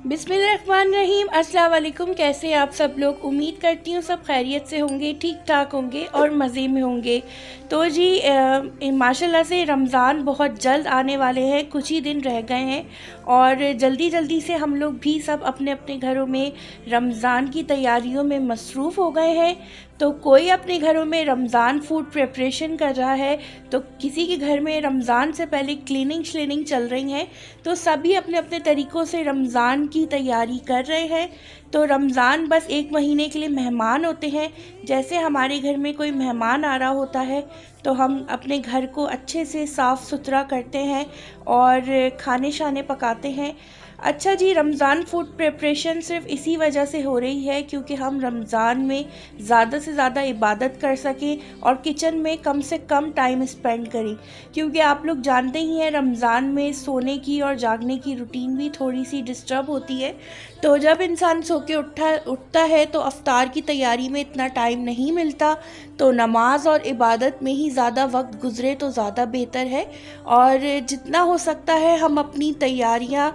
बिस्मिल्लाहिर्रहमानिर्रहीम। अस्सलाम वालेकुम। कैसे हैं आप सब लोग? उम्मीद करती हूँ सब खैरियत से होंगे, ठीक ठाक होंगे और मज़े में होंगे। तो जी माशाल्लाह से रमज़ान बहुत जल्द आने वाले हैं, कुछ ही दिन रह गए हैं और जल्दी जल्दी से हम लोग भी सब अपने अपने घरों में रमज़ान की तैयारियों में मसरूफ़ हो गए हैं। तो कोई अपने घरों में रमज़ान फूड प्रिपरेशन कर रहा है, तो किसी के घर में रमज़ान से पहले क्लीनिंग श्लीनिंग चल रही है। तो सभी अपने अपने तरीक़ों से रमज़ान की तैयारी कर रहे हैं। तो रमज़ान बस एक महीने के लिए मेहमान होते हैं। जैसे हमारे घर में कोई मेहमान आ रहा होता है तो हम अपने घर को अच्छे से साफ़ सुथरा करते हैं और खाने शाने पकाते हैं। अच्छा जी, रमज़ान फूड प्रिपरेशन सिर्फ इसी वजह से हो रही है क्योंकि हम रमज़ान में ज़्यादा से ज़्यादा इबादत कर सकें और किचन में कम से कम टाइम स्पेंड करें। क्योंकि आप लोग जानते ही हैं रमज़ान में सोने की और जागने की रूटीन भी थोड़ी सी डिस्टर्ब होती है। तो जब इंसान सो के उठता है तो अफ्तार की तैयारी में इतना टाइम नहीं मिलता, तो नमाज और इबादत में ही ज़्यादा वक्त गुज़रे तो ज़्यादा बेहतर है। और जितना हो सकता है हम अपनी तैयारियां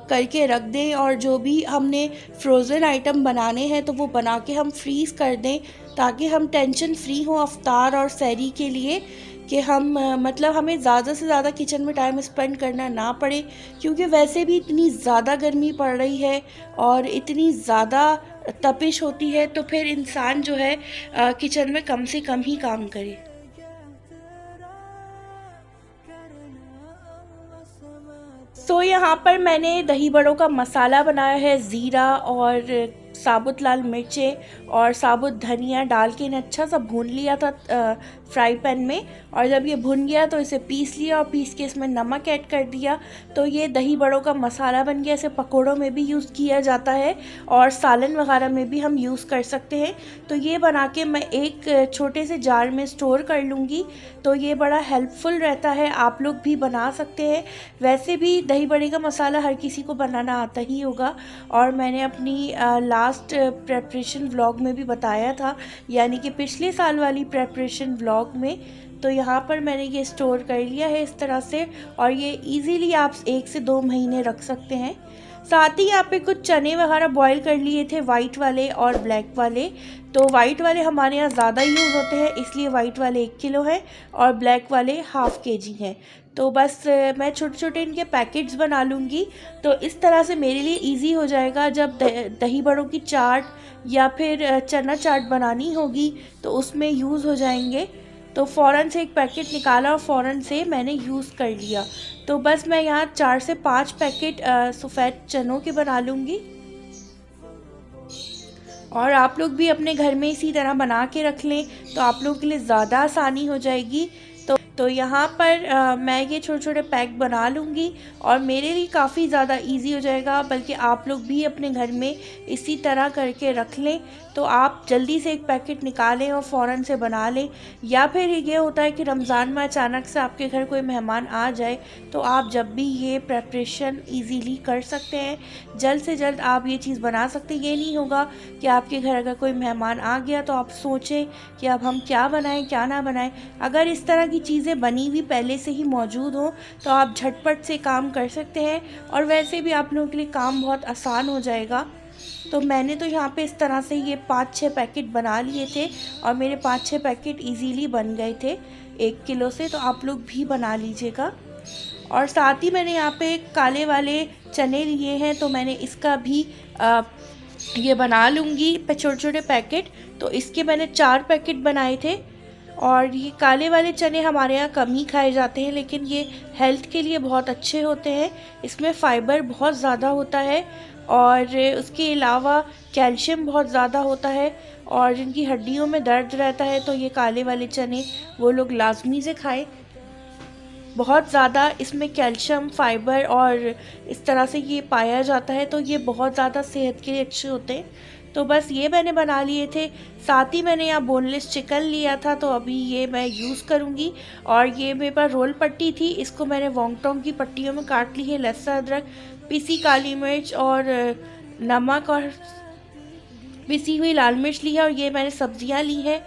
करके रख दें और जो भी हमने फ्रोज़न आइटम बनाने हैं तो वो बना के हम फ्रीज़ कर दें, ताकि हम टेंशन फ्री हों अफ्तार और सहरी के लिए, कि हम मतलब हमें ज़्यादा से ज़्यादा किचन में टाइम स्पेंड करना ना पड़े। क्योंकि वैसे भी इतनी ज़्यादा गर्मी पड़ रही है और इतनी ज़्यादा तपिश होती है, तो फिर इंसान जो है किचन में कम से कम ही काम करे। तो यहाँ पर मैंने दही बड़ों का मसाला बनाया है। ज़ीरा और साबुत लाल मिर्चें और साबुत धनिया डाल के इन्हें अच्छा सा भून लिया था फ्राई पैन में। और जब ये भुन गया तो इसे पीस लिया और पीस के इसमें नमक ऐड कर दिया। तो ये दही बड़ों का मसाला बन गया। इसे पकोड़ों में भी यूज़ किया जाता है और सालन वगैरह में भी हम यूज़ कर सकते हैं। तो ये बना के मैं एक छोटे से जार में स्टोर कर लूँगी। तो ये बड़ा हेल्पफुल रहता है, आप लोग भी बना सकते हैं। वैसे भी दही बड़े का मसाला हर किसी को बनाना आता ही होगा और मैंने अपनी लास्ट प्रेपरेशन व्लॉग में भी बताया था, यानी कि पिछले साल वाली प्रेपरेशन व्लॉग में। तो यहाँ पर मैंने ये स्टोर कर लिया है इस तरह से और ये इजीली आप 1 से 2 महीने रख सकते हैं। साथ ही यहाँ पे कुछ चने वगैरह बॉईल कर लिए थे, वाइट वाले और ब्लैक वाले। तो वाइट वाले हमारे यहाँ ज़्यादा यूज़ होते हैं, इसलिए वाइट वाले 1 किलो हैं और ब्लैक वाले ½ kg हैं। तो बस मैं छोटे छोटे इनके पैकेट्स बना लूँगी। तो इस तरह से मेरे लिए इजी हो जाएगा जब दही बड़ों की चाट या फिर चना चाट बनानी होगी तो उसमें यूज़ हो जाएंगे। तो फ़ौरन से एक पैकेट निकाला और फ़ौरन से मैंने यूज़ कर लिया। तो बस मैं यहाँ 4 से 5 पैकेट सफ़ेद चनों के बना लूँगी और आप लोग भी अपने घर में इसी तरह बना के रख लें तो आप लोगों के लिए ज़्यादा आसानी हो जाएगी। तो यहाँ पर मैं ये छोटे छोटे पैक बना लूँगी और मेरे लिए काफ़ी ज़्यादा इजी हो जाएगा। बल्कि आप लोग भी अपने घर में इसी तरह करके रख लें तो आप जल्दी से एक पैकेट निकालें और फ़ौरन से बना लें। या फिर ये होता है कि रमज़ान में अचानक से आपके घर कोई मेहमान आ जाए तो आप जब भी ये प्रेपरेशन इजीली कर सकते हैं, जल्द से जल्द आप ये चीज़ बना सकते हैं। ये नहीं होगा कि आपके घर अगर कोई मेहमान आ गया तो आप सोचें कि अब हम क्या बनाएं क्या ना बनाएं। अगर इस तरह की चीज़ें बनी हुई पहले से ही मौजूद हो तो आप झटपट से काम कर सकते हैं और वैसे भी आप लोगों के लिए काम बहुत आसान हो जाएगा। तो मैंने तो यहाँ पे इस तरह से ये 5-6 पैकेट बना लिए थे और मेरे 5-6 पैकेट इजीली बन गए थे 1 किलो से। तो आप लोग भी बना लीजिएगा। और साथ ही मैंने यहाँ पे काले वाले चने लिए हैं तो मैंने इसका भी ये बना लूँगी छोटे छोटे पैकेट। तो इसके मैंने 4 पैकेट बनाए थे। और ये काले वाले चने हमारे यहाँ कम ही खाए जाते हैं, लेकिन ये हेल्थ के लिए बहुत अच्छे होते हैं। इसमें फ़ाइबर बहुत ज़्यादा होता है और उसके अलावा कैल्शियम बहुत ज़्यादा होता है। और जिनकी हड्डियों में दर्द रहता है तो ये काले वाले चने वो लोग लाजमी से खाएं। बहुत ज़्यादा इसमें कैल्शियम, फाइबर और इस तरह से ये पाया जाता है, तो ये बहुत ज़्यादा सेहत के लिए अच्छे होते हैं। तो बस ये मैंने बना लिए थे। साथ ही मैंने यहाँ बोनलेस चिकन लिया था तो अभी ये मैं यूज़ करूँगी। और ये मेरे पास रोल पट्टी थी, इसको मैंने वोंगटोंग की पट्टियों में काट ली है। लहसुन, अदरक, पिसी काली मिर्च और नमक और पिसी हुई लाल मिर्च ली है। और ये मैंने सब्जियाँ ली है,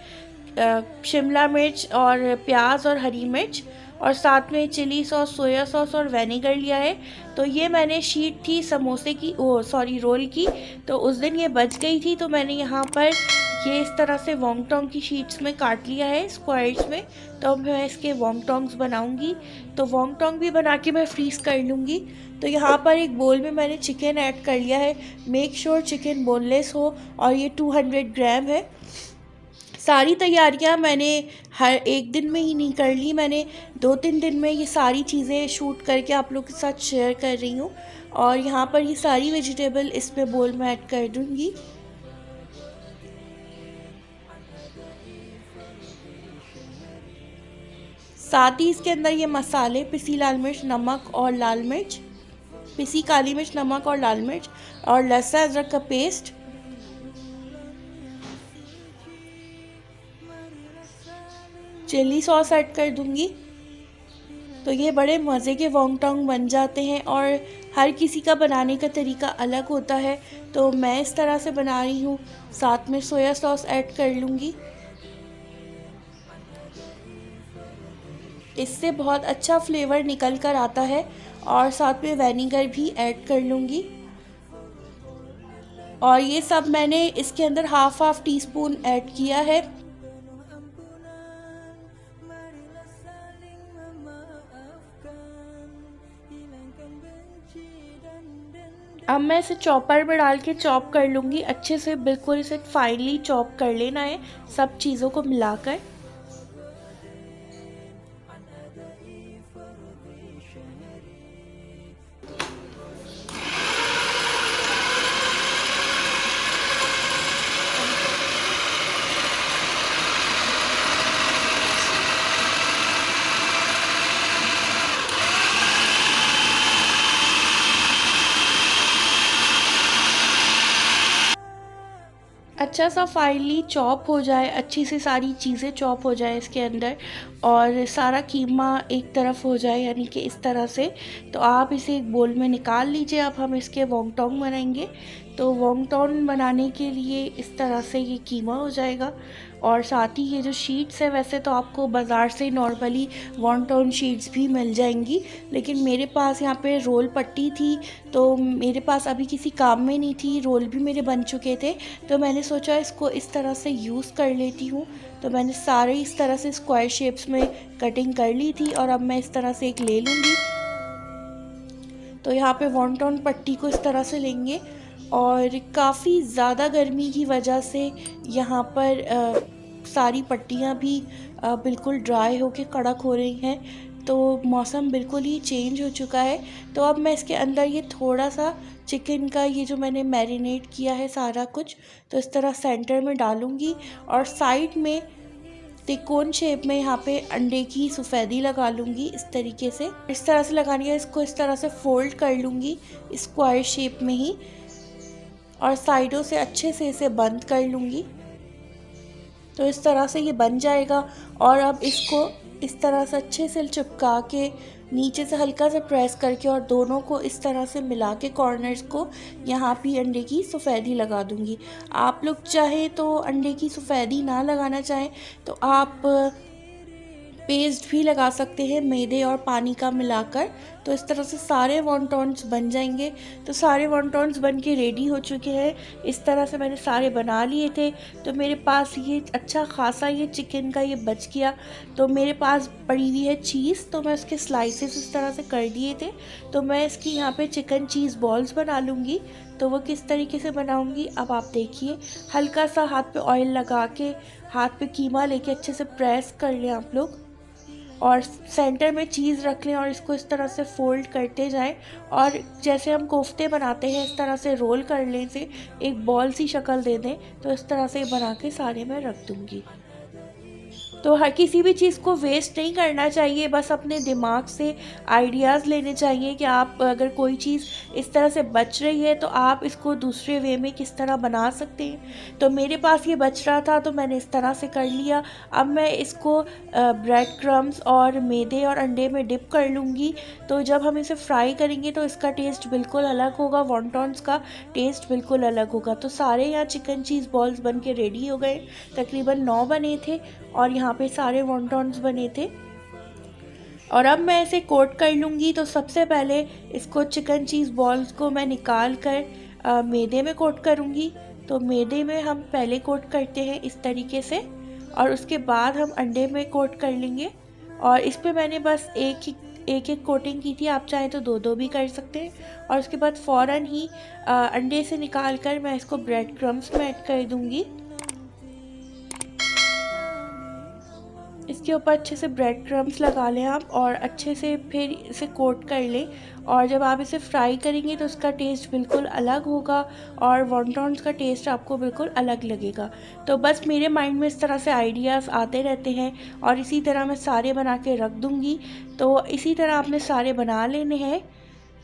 शिमला मिर्च और प्याज और हरी मिर्च। और साथ में चिली सॉस, सोया सॉस और विनेगर लिया है। तो ये मैंने शीट थी समोसे की, रोल की, तो उस दिन ये बच गई थी, तो मैंने यहाँ पर ये इस तरह से वॉन्गटॉन्ग की शीट्स में काट लिया है स्क्वायर्स में। तो अब मैं इसके वॉन्गटॉन्ग्स बनाऊंगी। तो वॉन्गटॉन्ग भी बना के मैं फ्रीज़ कर लूँगी। तो यहाँ पर एक बोल में मैंने चिकन ऐड कर लिया है। मेक श्योर चिकन बोनलेस हो, और ये 200 ग्राम है। सारी तैयारियां मैंने हर एक दिन में ही नहीं कर ली, मैंने 2-3 दिन में ये सारी चीज़ें शूट करके आप लोग के साथ शेयर कर रही हूँ। और यहाँ पर ये सारी वेजिटेबल इसमें बोल में ऐड कर दूँगी। साथ ही इसके अंदर ये मसाले, पिसी लाल मिर्च, नमक और लाल मिर्च, पिसी काली मिर्च, नमक और लाल मिर्च, और लहसुन अदरक का पेस्ट, चिली सॉस ऐड कर दूंगी। तो ये बड़े मज़े के वॉन्गटॉन्ग बन जाते हैं, और हर किसी का बनाने का तरीका अलग होता है। तो मैं इस तरह से बना रही हूँ। साथ में सोया सॉस ऐड कर लूँगी, इससे बहुत अच्छा फ्लेवर निकल कर आता है। और साथ में विनेगर भी ऐड कर लूँगी। और ये सब मैंने इसके अंदर हाफ टी स्पून ऐड किया है। अब मैं इसे चॉपर में डाल के चॉप कर लूँगी अच्छे से, बिल्कुल इसे फाइनली चॉप कर लेना है सब चीज़ों को मिलाकर। अच्छा सा फाइनली चॉप हो जाए, अच्छी से सारी चीज़ें चॉप हो जाए इसके अंदर, और सारा कीमा एक तरफ हो जाए, यानी कि इस तरह से। तो आप इसे एक बोल में निकाल लीजिए। अब हम इसके वॉन्गटॉन्ग बनाएंगे। तो वॉन्गटॉन्ग बनाने के लिए इस तरह से ये कीमा हो जाएगा। और साथ ही ये जो शीट्स है, वैसे तो आपको बाज़ार से नॉर्मली वॉन्गटॉन्ग शीट्स भी मिल जाएंगी, लेकिन मेरे पास यहाँ पे रोल पट्टी थी, तो मेरे पास अभी किसी काम में नहीं थी, रोल भी मेरे बन चुके थे। तो मैंने सोचा इसको इस तरह से यूज़ कर लेती हूँ। तो मैंने सारे इस तरह से स्क्वायर शेप्स में कटिंग कर ली थी, और अब मैं इस तरह से एक ले लूँगी। तो यहाँ पे वॉन्गटॉन्ग पट्टी को इस तरह से लेंगे। और काफ़ी ज़्यादा गर्मी की वजह से यहाँ पर सारी पट्टियाँ भी बिल्कुल ड्राई होके कड़क हो रही हैं। तो मौसम बिल्कुल ही चेंज हो चुका है। तो अब मैं इसके अंदर ये थोड़ा सा चिकन का ये जो मैंने मैरिनेट किया है सारा कुछ, तो इस तरह सेंटर में डालूँगी। और साइड में त्रिकोण शेप में यहाँ पे अंडे की सफ़ेदी लगा लूँगी इस तरीके से। इस तरह से लगानी है, इसको इस तरह से फोल्ड कर लूँगी स्क्वायर शेप में ही, और साइडों से अच्छे से इसे बंद कर लूँगी। तो इस तरह से ये बन जाएगा। और अब इसको इस तरह से अच्छे से चिपका के नीचे से हल्का सा प्रेस करके, और दोनों को इस तरह से मिला के कॉर्नर्स को यहाँ भी अंडे की सफ़ेदी लगा दूँगी। आप लोग चाहें तो अंडे की सफ़ेदी ना लगाना चाहें तो आप पेस्ट भी लगा सकते हैं मैदे और पानी का मिलाकर। तो इस तरह से सारे वॉन्टॉन्स बन जाएंगे। तो सारे वॉन्टॉन्स बन के रेडी हो चुके हैं। इस तरह से मैंने सारे बना लिए थे। तो मेरे पास ये अच्छा खासा ये चिकन का ये बच गया। तो मेरे पास पड़ी हुई है चीज़, तो मैं उसके स्लाइसेस इस तरह से कर दिए थे। तो मैं इसकी यहाँ पे चिकन चीज़ बॉल्स बना लूँगी। तो वो किस तरीके से बनाऊँगी अब आप देखिए। हल्का सा हाथ पे ऑयल लगा के, हाथ पे कीमा लेके अच्छे से प्रेस कर लें आप लोग, और सेंटर में चीज़ रख लें, और इसको इस तरह से फोल्ड करते जाएं। और जैसे हम कोफ्ते बनाते हैं इस तरह से रोल कर लें, से एक बॉल सी शक्ल दे दें। तो इस तरह से बना के सारे मैं रख दूँगी। तो हर किसी भी चीज़ को वेस्ट नहीं करना चाहिए, बस अपने दिमाग से आइडियाज़ लेने चाहिए कि आप अगर कोई चीज़ इस तरह से बच रही है तो आप इसको दूसरे वे में किस तरह बना सकते हैं। तो मेरे पास ये बच रहा था तो मैंने इस तरह से कर लिया। अब मैं इसको ब्रेड क्रम्स और मैदे और अंडे में डिप कर लूँगी। तो जब हम इसे फ्राई करेंगे तो इसका टेस्ट बिल्कुल अलग होगा, वॉन्टॉन्स का टेस्ट बिल्कुल अलग होगा। तो सारे यहाँ चिकन चीज़ बॉल्स बन के रेडी हो गए। तकरीबन 9 बने थे और यहाँ पे सारे वॉन्टॉन्स बने थे। और अब मैं इसे कोट कर लूँगी। तो सबसे पहले इसको चिकन चीज़ बॉल्स को मैं निकाल कर मैदे में कोट करूँगी। तो मैदे में हम पहले कोट करते हैं इस तरीके से, और उसके बाद हम अंडे में कोट कर लेंगे। और इस पे मैंने बस एक कोटिंग की थी, आप चाहें तो दो दो भी कर सकते हैं। और उसके बाद फ़ौरन ही अंडे से निकाल कर मैं इसको ब्रेड क्रम्स में ऐड कर दूँगी। इसके ऊपर अच्छे से ब्रेड क्रम्स लगा लें आप, और अच्छे से फिर इसे कोट कर लें। और जब आप इसे फ्राई करेंगे तो उसका टेस्ट बिल्कुल अलग होगा, और वॉन्टॉन्स का टेस्ट आपको बिल्कुल अलग लगेगा। तो बस मेरे माइंड में इस तरह से आइडियाज़ आते रहते हैं, और इसी तरह मैं सारे बना के रख दूँगी। तो इसी तरह आपने सारे बना लेने हैं।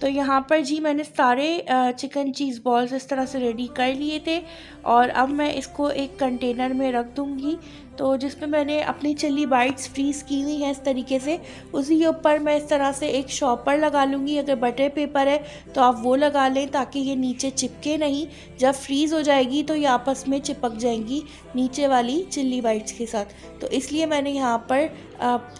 तो यहाँ पर जी मैंने सारे चिकन चीज़ बॉल्स इस तरह से रेडी कर लिए थे, और अब मैं इसको एक कंटेनर में रख दूँगी। तो जिसमें मैंने अपनी चिल्ली बाइट्स फ्रीज़ की हुई हैं इस तरीके से, उसी के ऊपर मैं इस तरह से एक शॉपर लगा लूँगी। अगर बटर पेपर है तो आप वो लगा लें, ताकि ये नीचे चिपके नहीं। जब फ्रीज़ हो जाएगी तो ये आपस में चिपक जाएंगी नीचे वाली चिल्ली बाइट्स के साथ। तो इसलिए मैंने यहाँ पर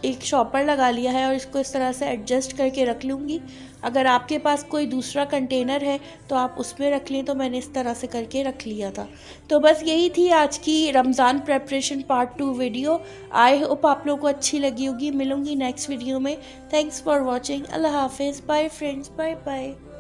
एक शॉपर लगा लिया है, और इसको इस तरह से एडजस्ट करके रख लूँगी। अगर आपके पास कोई दूसरा कंटेनर है तो आप उसमें रख लें। तो मैंने इस तरह से करके रख लिया था। तो बस यही थी आज की Ramzan preparation part 2 video. I hope आप लोगों को अच्छी लगी होगी। मिलूंगी नेक्स्ट वीडियो में। Thanks for watching. अल्लाह हाफिज़। Bye friends. Bye bye.